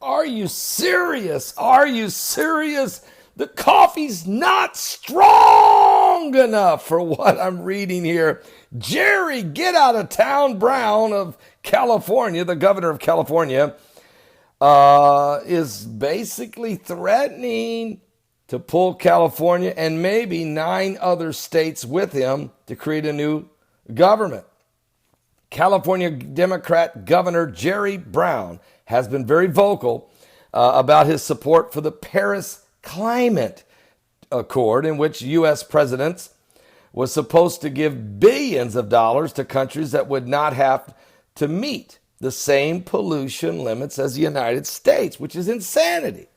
Are you serious? Are you serious? The coffee's not strong enough for what I'm reading here. Jerry, get out of town Brown of California, the governor of California, is basically threatening to pull California and maybe 9 other states with him to create a new government. California Democrat Governor Jerry Brown has been very vocal about his support for the Paris Climate Accord, in which U.S. presidents was supposed to give billions of dollars to countries that would not have to meet the same pollution limits as the United States, which is insanity.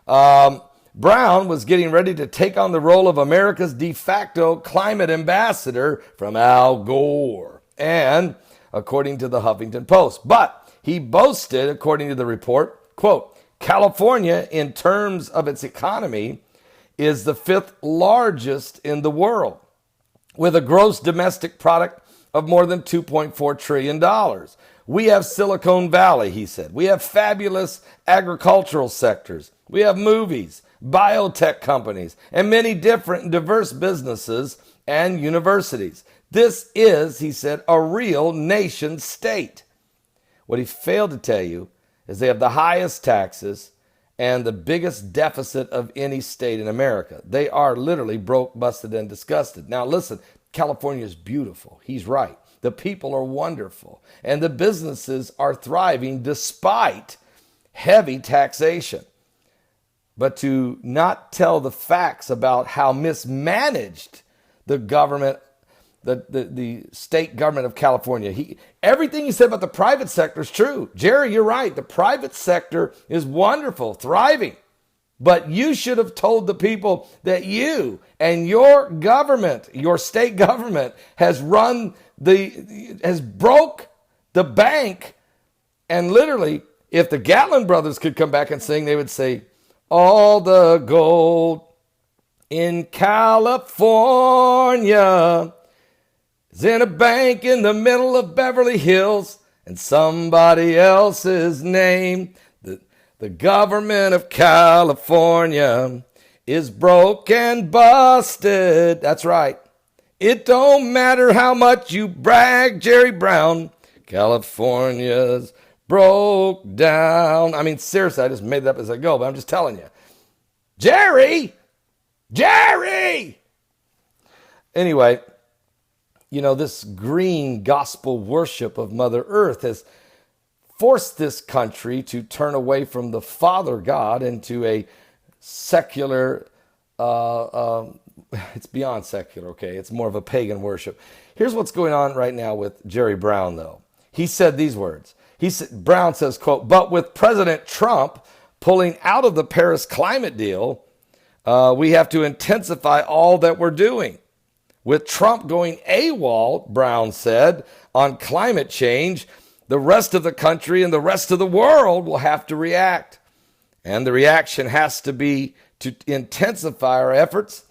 Brown was getting ready to take on the role of America's de facto climate ambassador from Al Gore, and according to the Huffington Post. But he boasted, according to the report, quote, California, in terms of its economy, is the 5th largest in the world, with a gross domestic product of more than $2.4 trillion. We have Silicon Valley, he said. We have fabulous agricultural sectors. We have movies, biotech companies, and many different and diverse businesses and universities. This is, he said, a real nation state. What he failed to tell you is they have the highest taxes and the biggest deficit of any state in America. They are literally broke, busted, and disgusted. Now listen, California is beautiful. He's right. The people are wonderful. And the businesses are thriving despite heavy taxation. But to not tell the facts about how mismanaged the government, the state government of California. Everything he said about the private sector is true. Jerry, you're right. The private sector is wonderful, thriving. But you should have told the people that you and your government, your state government, has broke the bank. And literally, if the Gatlin brothers could come back and sing, they would say, all the gold in California is in a bank in the middle of Beverly Hills and somebody else's name. The government of California is broke and busted. That's right. It don't matter how much you brag, Jerry Brown. California's broke down. I mean, seriously, I just made it up as I go, but I'm just telling you. Jerry! Anyway, this green gospel worship of Mother Earth has forced this country to turn away from the Father God into a secular, it's beyond secular, okay? It's more of a pagan worship. Here's what's going on right now with Jerry Brown, though. He said these words. Brown says, quote, but with President Trump pulling out of the Paris climate deal, we have to intensify all that we're doing. With Trump going AWOL, Brown said, on climate change, the rest of the country and the rest of the world will have to react. And the reaction has to be to intensify our efforts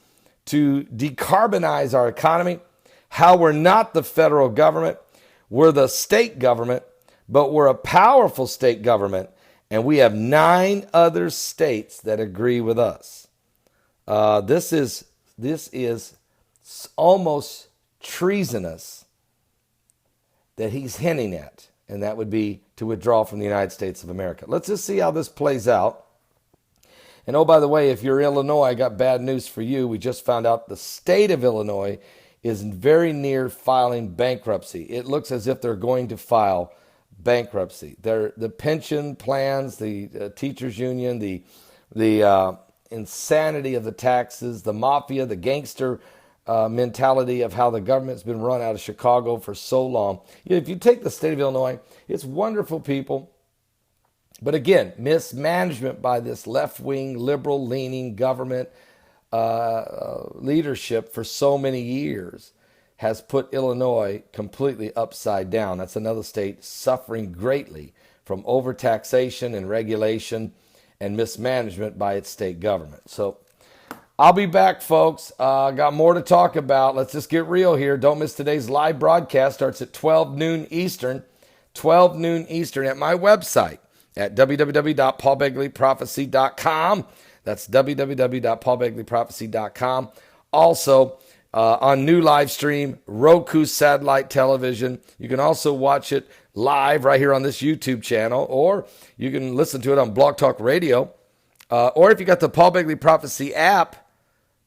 to decarbonize our economy. How we're not the federal government, we're the state government, but we're a powerful state government, and we have 9 other states that agree with us. This is almost treasonous that he's hinting at, and that would be to withdraw from the United States of America. Let's just see how this plays out. And oh, by the way, if you're Illinois, I got bad news for you. We just found out the state of Illinois is very near filing bankruptcy. It looks as if they're going to file bankruptcy. The pension plans, the teachers union, the insanity of the taxes, the mafia, the gangster mentality of how the government's been run out of Chicago for so long. If you take the state of Illinois, it's wonderful people. But again, mismanagement by this left-wing, liberal-leaning government leadership for so many years has put Illinois completely upside down. That's another state suffering greatly from overtaxation and regulation and mismanagement by its state government. So I'll be back, folks. Got more to talk about. Let's just get real here. Don't miss today's live broadcast. Starts at 12 noon Eastern. 12 noon Eastern at my website, at www.paulbegleyprophecy.com. That's www.paulbegleyprophecy.com. Also, on new live stream, Roku satellite television. You can also watch it live right here on this YouTube channel, or you can listen to it on Blog Talk Radio. Or if you got the Paul Begley Prophecy app,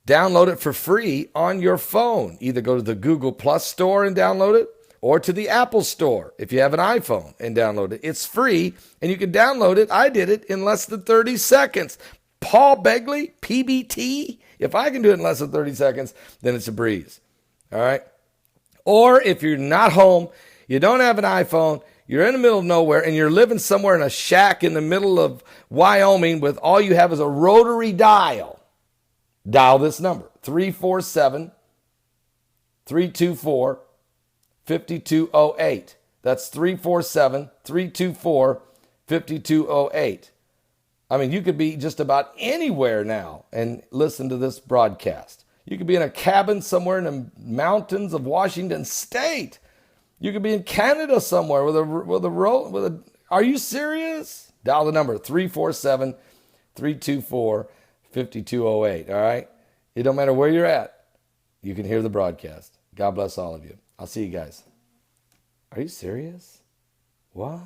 download it for free on your phone. Either go to the Google Plus store and download it, or to the Apple store if you have an iPhone and download it. It's free, and you can download it. I did it in less than 30 seconds. Paul Begley, PBT. If I can do it in less than 30 seconds, then it's a breeze. All right? Or if you're not home, you don't have an iPhone, you're in the middle of nowhere, and you're living somewhere in a shack in the middle of Wyoming with all you have is a rotary dial. Dial this number, 347-324-5208. That's 347-324-5208. I mean, you could be just about anywhere now and listen to this broadcast. You could be in a cabin somewhere in the mountains of Washington State. You could be in Canada somewhere are you serious? Dial the number, 347-324-5208, all right? It don't matter where you're at. You can hear the broadcast. God bless all of you. I'll see you guys. Are you serious? What?